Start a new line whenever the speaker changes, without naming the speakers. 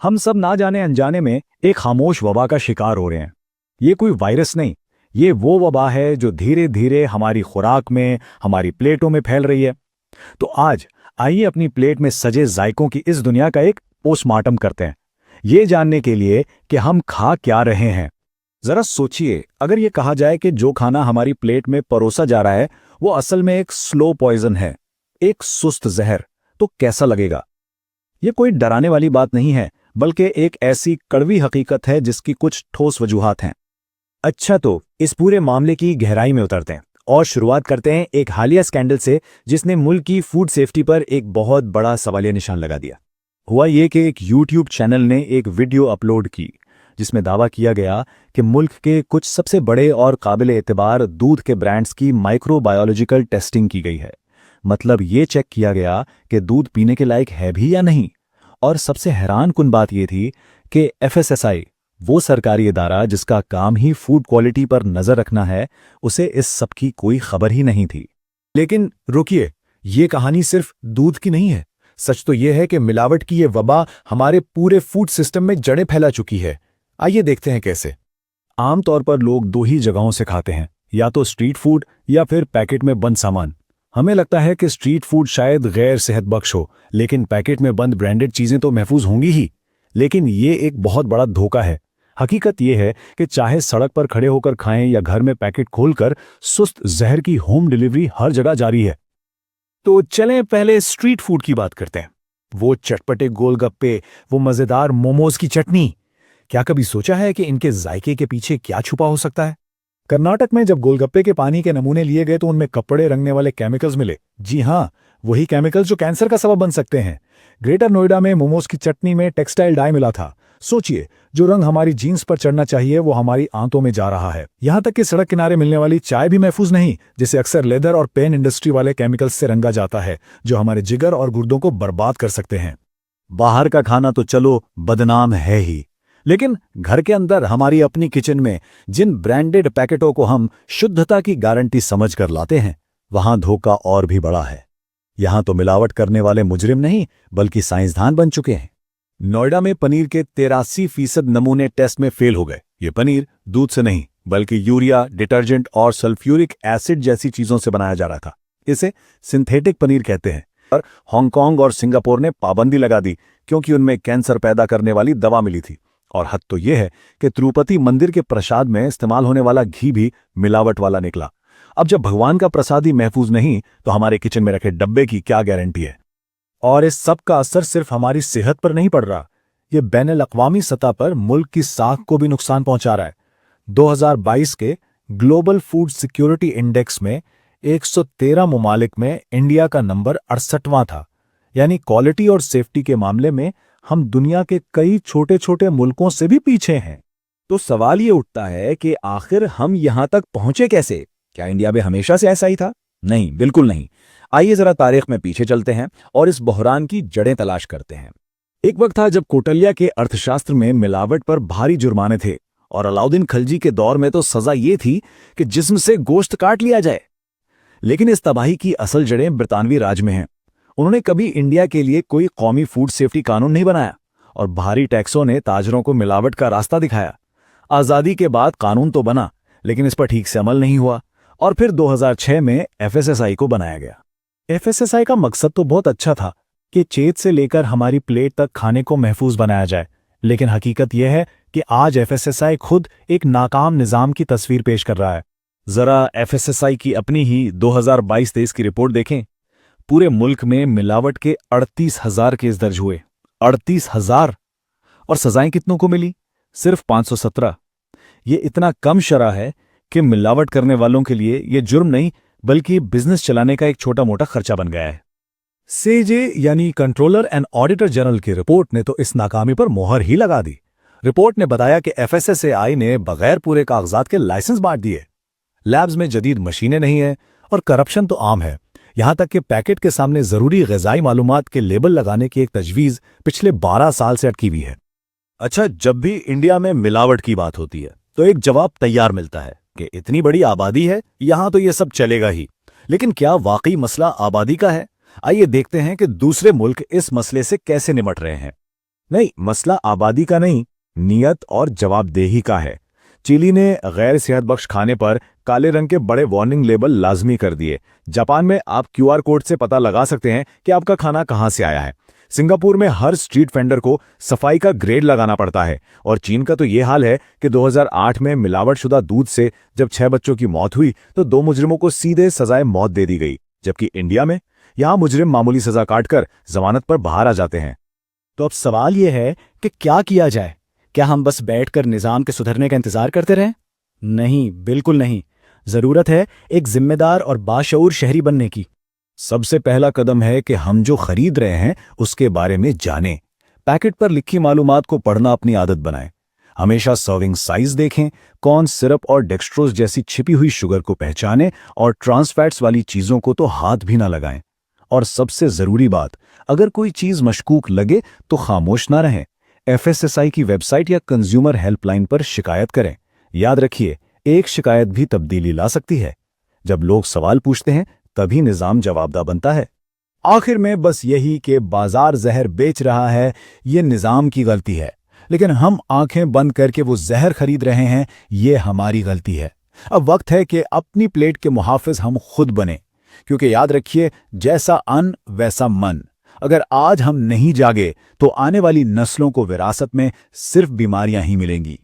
हम सब ना जाने अनजाने में एक खामोश वबा का शिकार हो रहे हैं। ये कोई वायरस नहीं, ये वो वबा है जो धीरे धीरे हमारी खुराक में, हमारी प्लेटों में फैल रही है। तो आज आइए अपनी प्लेट में सजे जायकों की इस दुनिया का एक पोस्टमार्टम करते हैं, ये जानने के लिए कि हम खा क्या रहे हैं। जरा सोचिए, अगर ये कहा जाए कि जो खाना हमारी प्लेट में परोसा जा रहा है वो असल में एक स्लो पॉइजन है, एक सुस्त जहर, तो कैसा लगेगा? ये कोई डराने वाली बात नहीं है, बल्कि एक ऐसी कड़वी हकीकत है जिसकी कुछ ठोस वजूहात हैं। अच्छा, तो इस पूरे मामले की गहराई में उतरते हैं और शुरुआत करते हैं एक हालिया स्कैंडल से जिसने मुल्क की फूड सेफ्टी पर एक बहुत बड़ा सवालिया निशान लगा दिया। हुआ ये कि एक यूट्यूब चैनल ने एक वीडियो अपलोड की जिसमें दावा किया गया कि मुल्क के कुछ सबसे बड़े और काबिल एतबार दूध के ब्रांड्स की माइक्रोबायोलॉजिकल टेस्टिंग की गई है। मतलब ये चेक किया गया कि दूध पीने के लायक है भी या नहीं। और सबसे हैरानकुन बात यह थी कि एफएसएसआई, वो सरकारी इदारा जिसका काम ही फूड क्वालिटी पर नजर रखना है, उसे इस सब की कोई खबर ही नहीं थी।
लेकिन रुकिए, ये कहानी सिर्फ दूध की नहीं है। सच तो यह है कि मिलावट की ये वबा हमारे पूरे फूड सिस्टम में जड़ें फैला चुकी है। आइए देखते हैं कैसे।
आमतौर पर लोग दो ही जगहों से खाते हैं, या तो स्ट्रीट फूड या फिर पैकेट में बंद सामान। हमें लगता है कि स्ट्रीट फूड शायद गैर सेहतबख्श हो, लेकिन पैकेट में बंद ब्रांडेड चीजें तो महफूज होंगी ही। लेकिन ये एक बहुत बड़ा धोखा है। हकीकत यह है कि चाहे सड़क पर खड़े होकर खाएं या घर में पैकेट खोलकर, सुस्त जहर की होम डिलीवरी हर जगह जारी है।
तो चलें पहले स्ट्रीट फूड की बात करते हैं। वो चटपटे गोलगप्पे, वो मजेदार मोमोज की चटनी। क्या कभी सोचा है कि इनके जायके के पीछे क्या छुपा हो सकता है?
कर्नाटक में जब गोलगप्पे के पानी के नमूने लिए गए तो उनमें कपड़े रंगने वाले केमिकल्स मिले। जी हाँ, वही केमिकल्स जो कैंसर का सबब बन सकते हैं। ग्रेटर नोएडा में मोमोज की चटनी में टेक्सटाइल डाई मिला था। सोचिए, जो रंग हमारी जीन्स पर चढ़ना चाहिए वो हमारी आंतों में जा रहा है। यहां तक कि सड़क किनारे मिलने वाली चाय भी महफूज नहीं, जिसे अक्सर लेदर और पेन इंडस्ट्री वाले केमिकल्स से रंगा जाता है, जो हमारे जिगर और गुर्दों को बर्बाद कर सकते हैं। बाहर का खाना तो चलो बदनाम है ही, लेकिन घर के अंदर हमारी अपनी किचन में जिन ब्रांडेड पैकेटों को हम शुद्धता की गारंटी समझकर लाते हैं, वहां धोखा और भी बड़ा है। यहां तो मिलावट करने वाले मुजरिम नहीं, बल्कि साइंसदान बन चुके हैं। नोएडा में पनीर के 83% नमूने टेस्ट में फेल हो गए। ये पनीर दूध से नहीं, बल्कि यूरिया, डिटर्जेंट और सल्फ्यूरिक एसिड जैसी चीजों से बनाया जा रहा था। इसे सिंथेटिक पनीर कहते हैं। और हांगकांग और सिंगापुर ने पाबंदी लगा दी क्योंकि उनमें कैंसर पैदा करने वाली दवा मिली थी। और हद तो यह है कि तिरुपति मंदिर के प्रसाद में इस्तेमाल होने वाला घी भी मिलावट वाला निकला। अब जब भगवान का प्रसाद ही महफूज नहीं, तो हमारे किचन में रखे डब्बे की क्या गारंटी है?
और इस सब का असर सिर्फ हमारी सेहत पर नहीं पड़ रहा, ये बैनुल अक़वामी सतह पर मुल्क की साख को भी नुकसान पहुंचा रहा है। 2022 के ग्लोबल फूड सिक्योरिटी इंडेक्स में 113 ममालिक में इंडिया का नंबर 68वां था। यानी क्वालिटी और सेफ्टी के मामले में हम दुनिया के कई छोटे छोटे मुल्कों से भी पीछे हैं।
तो सवाल ये उठता है कि आखिर हम यहां तक पहुंचे कैसे? क्या इंडिया में हमेशा से ऐसा ही था? नहीं, बिल्कुल नहीं। आइए जरा तारीख में पीछे चलते हैं और इस बहरान की जड़ें तलाश करते हैं। एक वक्त था जब कौटिल्य के अर्थशास्त्र में मिलावट पर भारी जुर्माने थे, और अलाउद्दीन खिलजी के दौर में तो सजा ये थी कि जिस्म से गोश्त काट लिया जाए। लेकिन इस तबाही की असल जड़ें ब्रितानवी राज में हैं। उन्होंने कभी इंडिया के लिए कोई कौमी फूड सेफ्टी कानून नहीं बनाया, और भारी टैक्सों ने ताजरों को मिलावट का रास्ता दिखाया। आज़ादी के बाद कानून तो बना, लेकिन इस पर ठीक से अमल नहीं हुआ, और फिर 2006 में एफएसएसआई को बनाया गया। एफएसएसआई का मकसद तो बहुत अच्छा था कि चेत से लेकर हमारी प्लेट तक खाने को महफूज बनाया जाए। लेकिन हकीकत यह है कि आज एफएसएसआई खुद एक नाकाम निजाम की तस्वीर पेश कर रहा है। जरा एफएसएसआई की अपनी ही 2022-23 की रिपोर्ट देखें। पूरे मुल्क में मिलावट के 38,000 केस दर्ज हुए। 38,000। और सजाएं कितनों को मिली? सिर्फ 517। ये इतना कम शरह है कि मिलावट करने वालों के लिए ये जुर्म नहीं, बल्कि बिजनेस चलाने का एक छोटा मोटा खर्चा बन गया है।
सीजे यानी कंट्रोलर एंड ऑडिटर जनरल की रिपोर्ट ने तो इस नाकामी पर मोहर ही लगा दी। रिपोर्ट ने बताया कि एफएसएसएआई ने बगैर पूरे कागजात के लाइसेंस बांट दिए। लैब्स में जदीद मशीनें नहीं हैं, और करप्शन तो आम है। यहां तक कि पैकेट के सामने जरूरी ग़िज़ाई मालूमात के लेबल लगाने की एक तजवीज़ पिछले 12 साल से अटकी हुई है।
अच्छा, जब भी इंडिया में मिलावट की बात होती है तो एक जवाब तैयार मिलता है कि इतनी बड़ी आबादी है, यहां तो ये सब चलेगा ही। लेकिन क्या वाकई मसला आबादी का है? आइए देखते हैं कि दूसरे मुल्क इस मसले से कैसे निपट रहे हैं।
नहीं, मसला आबादी का नहीं, नियत और जवाबदेही का है। चिली ने गैर सेहतबख्श खाने पर काले रंग के बड़े वार्निंग लेबल लाजमी कर दिए। जापान में आप क्यूआर कोड से पता लगा सकते हैं कि आपका खाना कहां से आया है। सिंगापुर में हर स्ट्रीट वेंडर को सफाई का ग्रेड लगाना पड़ता है। और चीन का तो ये हाल है कि 2008 में मिलावटशुदा दूध से जब 6 बच्चों की मौत हुई तो 2 मुजरिमों को सीधे सजाए मौत दे दी गई। जबकि इंडिया में यहां मुजरिम मामूली सजा काटकर जमानत पर बाहर आ जाते हैं।
तो अब सवाल यह है कि क्या किया जाए? क्या हम बस बैठकर निज़ाम के सुधरने का इंतजार करते रहें? नहीं, बिल्कुल नहीं। ज़रूरत है एक जिम्मेदार और बाशऊर शहरी बनने की।
सबसे पहला कदम है कि हम जो खरीद रहे हैं उसके बारे में जानें। पैकेट पर लिखी मालूमात को पढ़ना अपनी आदत बनाएं। हमेशा सर्विंग साइज देखें, कॉर्न सिरप और डेक्सट्रोज जैसी छिपी हुई शुगर को पहचानें और ट्रांस फैट्स वाली चीज़ों को तो हाथ भी ना लगाएं। और सबसे ज़रूरी बात, अगर कोई चीज़ मशकूक लगे तो खामोश ना रहें। एफएसएसआई की वेबसाइट या कंज्यूमर हेल्पलाइन पर शिकायत करें। याद रखिए, एक शिकायत भी तब्दीली ला सकती है। जब लोग सवाल पूछते हैं तभी निज़ाम जवाबदा बनता है। आखिर में बस यही कि बाजार जहर बेच रहा है, ये निज़ाम की गलती है, लेकिन हम आंखें बंद करके वो जहर खरीद रहे हैं, ये हमारी गलती है। अब वक्त है कि अपनी प्लेट के मुहाफिज हम खुद बने, क्योंकि याद रखिए, जैसा अन्न वैसा मन। अगर आज हम नहीं जागे तो आने वाली नस्लों को विरासत में सिर्फ बीमारियां ही मिलेंगी।